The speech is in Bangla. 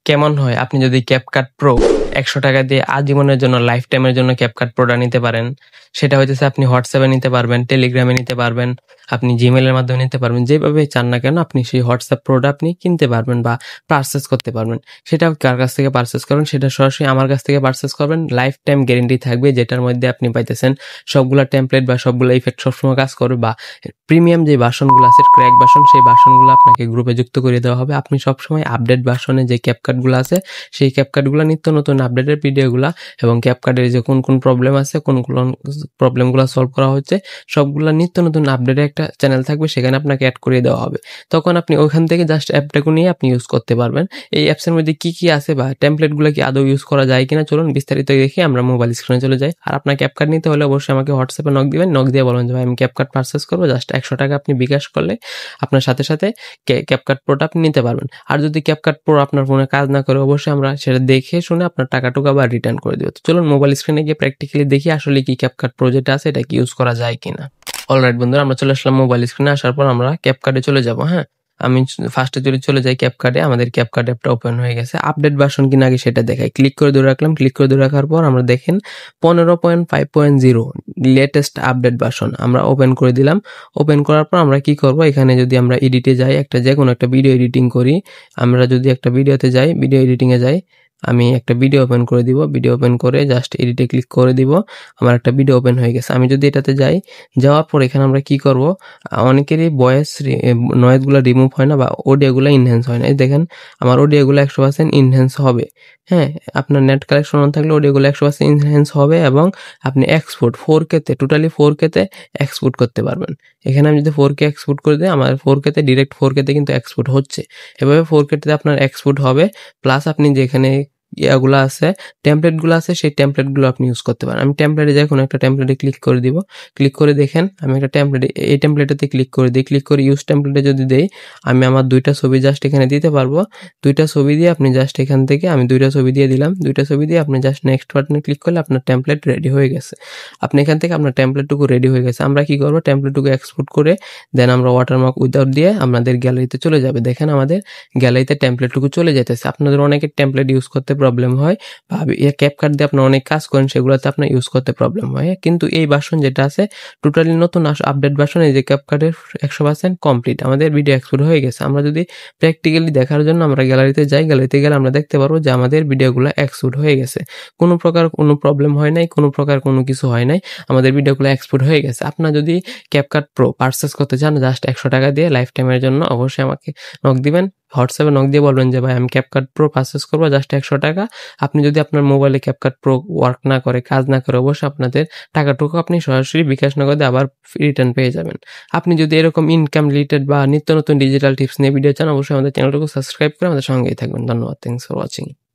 কেমন হয় আপনি যদি ক্যাপকাট প্রো 100 টাকা দিয়ে আজীবনের জন্য লাইফ টাইমের জন্য ক্যাপকাট প্রোটা নিতে পারেন। সেটা হইতেছে আপনি হোয়াটসঅ্যাপে নিতে পারবেন, টেলিগ্রামে নিতে পারবেন, আপনি জিমেলের মাধ্যমে নিতে পারবেন। যেভাবে চান না কেন আপনি সেই হোয়াটসঅ্যাপ প্রোটা আপনি কিনতে পারবেন বা পারচেস করতে পারবেন। সেটা কার কাছ থেকে পারচেস করবেন? সেটা সরাসরি আমার কাছ থেকে পারচেস করবেন। লাইফ টাইম গ্যারেন্টি থাকবে, যেটার মধ্যে আপনি পাইতেছেন সবগুলা টেমপ্লেট বা সবগুলা ইফেক্ট সবসময় কাজ করবে, বা প্রিমিয়াম যে ভার্সনগুলো আছে, ক্র্যাক ভার্সন, সেই ভার্সনগুলো আপনাকে গ্রুপে যুক্ত করে দেওয়া হবে। আপনি সবসময় আপডেট ভার্সনে যে ক্যাপকাটগুলো আছে সেই ক্যাপকাটগুলো, নিত্য নতুন আপডেটের ভিডিওগুলা এবং ক্যাপকাটের যে কোন কোন প্রবলেম আছে, কোন কোন প্রবলেমগুলো সলভ করা হচ্ছে, সবগুলা নিত্য নতুন আপডেটের একটা চ্যানেল থাকবে, সেখানে আপনাকে অ্যাড করে দেওয়া হবে। তখন আপনি ওইখান থেকে জাস্ট অ্যাপটাকে নিয়ে আপনি ইউজ করতে পারবেন। এই অ্যাপসের মধ্যে কি কি আছে বা টেমপ্লেটগুলো কি আদৌ ইউজ করা যায় কিনা, চলুন বিস্তারিত দেখে আমরা মোবাইল স্ক্রিনে চলে যাই। আর আপনার ক্যাপকাট নিতে হলে অবশ্যই আমাকে হোয়াটসঅ্যাপে নক দিবেন। নক দিয়ে বলবেন যে ভাই আমি ক্যাপকাট পারচেস করবো, জাস্ট 100 টাকা আপনি বিকাশ করলে আপনার সাথে সাথে ক্যাপকাট প্রোটা আপনি নিতে পারবেন। আর যদি ক্যাপকাট প্রো আপনার ফোনে কাজ না করে, অবশ্যই আমরা সেটা দেখে শুনে আপনার টাকাটুকু আবার রিটার্ন করে দেবো। তো চলুন মোবাইল স্ক্রিনে গিয়ে প্র্যাকটিক্যালি দেখি আসলে কি ক্যাপকাট প্রো যেটা আছে এটা কি ইউজ করা যায় কিনা। অলরাইট বন্ধুরা, আমরা চলে আসলাম মোবাইল স্ক্রিনে। আসার পর আমরা ক্যাপকাটে চলে যাব। হ্যাঁ, আমি ফার্স্টে যদি চলে যাই ক্যাপকাটে, আমাদের ক্যাপকাট অ্যাপটা ওপেন হয়ে গেছে। আপডেট ভার্সন কিনা আগে সেটা দেখাই। ক্লিক করে ধরে রাখলাম। ক্লিক করে ধরে রাখার পর আমরা দেখেন 15.5.0 লেটেস্ট আপডেট ভার্সন আমরা ওপেন করে দিলাম। ওপেন করার পর আমরা কি করব, এখানে যদি আমরা এডিটে যাই, যে কোনো একটা ভিডিও এডিটিং করি, আমরা যদি একটা ভিডিওতে যাই, ভিডিও এডিটিংয়ে যাই, আমি একটা ভিডিও ওপেন করে দিব। ভিডিও ওপেন করে জাস্ট এডিটে ক্লিক করে দিব। আমার একটা ভিডিও ওপেন হয়ে গেছে। আমি যদি এটাতে যাই, যাওয়ার পর এখানে আমরা কি করব, অনেকেরই ভয়েস নয়েজগুলো রিমুভ হয় না বা অডিওগুলো ইনহ্যান্স হয় না। এই দেখেন আমার অডিওগুলো 100% ইনহ্যান্স হবে। হ্যাঁ, আপনার নেট কালেকশন অন থাকলে অডিওগুলো 100% ইনহ্যান্স হবে এবং আপনি এক্সপোর্ট 4K তে, টোটালি 4K তে এক্সপোর্ট করতে পারবেন। এখানে আমি যদি 4K এক্সপোর্ট করে দিই, আমার 4K তে ডিরেক্ট 4K তে কিন্তু এক্সপোর্ট হচ্ছে। এভাবে 4K তে আপনার এক্সপোর্ট হবে। প্লাস আপনি যেখানে ইয়াগুলো আছে, টেমপ্লেটগুলো আছে, সেই টেমপ্লেটগুলো আপনি ইউজ করতে পারেন। আমি টেমপ্লেটে যাই, কোনো একটা টেমপ্লেটে ক্লিক করে দিব। ক্লিক করে দেখেন আমি একটা টেমপ্লেটে, এই টেমপ্লেটেতে ক্লিক করে দিই। ক্লিক করে ইউজ টেমপ্লেটে যদি দেই, আমি আমার 2টা ছবি জাস্ট এখানে দিতে পারবো। 2টা ছবি দিয়ে আপনি জাস্ট এখান থেকে, আমি 2টা ছবি দিয়ে দিলাম। 2টা ছবি দিয়ে আপনি জাস্ট নেক্সট বাটনে ক্লিক করলে আপনার টেমপ্লেট রেডি হয়ে গেছে। আপনি এখান থেকে আপনার টেমপ্লেটটুকু রেডি হয়ে গেছে। আমরা কি করবো, টেমপ্লেটটুকু এক্সপোর্ট করে দেন আমরা ওয়াটারমার্ক উইদাউট দিয়ে আমাদের গ্যালারিতে চলে যাবে। দেখেন আমাদের গ্যালারিতে টেমপ্লেটটুকু চলে যেতেছে। আপনাদের অনেকের টেমপ্লেট ইউজ করতে প্রবলেম হয় বা ক্যাপকাট দিয়ে আপনার অনেক কাজ করেন, সেগুলোতে আপনার ইউজ করতে প্রবলেম হয়। কিন্তু এই ভার্সন যেটা আছে টোটালি নতুন আপডেট ভার্সন, এই যে ক্যাপকাটের 100% কমপ্লিট, আমাদের ভিডিও এক্সপোর্ট হয়ে গেছে। আমরা যদি প্র্যাকটিক্যালি দেখার জন্য আমরা গ্যালারিতে যাই, গ্যালারিতে গেলে আমরা দেখতে পারবো যে আমাদের ভিডিওগুলো এক্সপোর্ট হয়ে গেছে। কোনো প্রকার কোনো প্রবলেম হয় নাই, কোনো প্রকার কোনো কিছু হয় নাই, আমাদের ভিডিওগুলো এক্সপোর্ট হয়ে গেছে। আপনার যদি ক্যাপকাট প্রো পারচেস করতে চান জাস্ট 100 টাকা দিয়ে লাইফ টাইমের জন্য, অবশ্যই আমাকে নক দিবেন। হোয়াটসঅ্যাপে নক দিয়ে বলবেন যে ভাই আমি ক্যাপকাট প্রো পারচেস করবো জাস্ট 100 টাকা। আপনি যদি আপনার মোবাইলে ক্যাপকাট প্রো ওয়ার্ক না করে, কাজ না করে, অবশ্যই আপনাদের টাকাটুকু আপনি সরাসরি বিকাশ নগদে আবার রিটার্ন পেয়ে যাবেন। আপনি যদি এরকম ইনকাম রিলেটেড বা নিত্য নতুন ডিজিটাল টিপস নিয়ে ভিডিও চান, অবশ্যই আমাদের চ্যানেলটুকু সাবস্ক্রাইব করে আমাদের সঙ্গেই থাকবেন। ধন্যবাদ। Thanks for watching.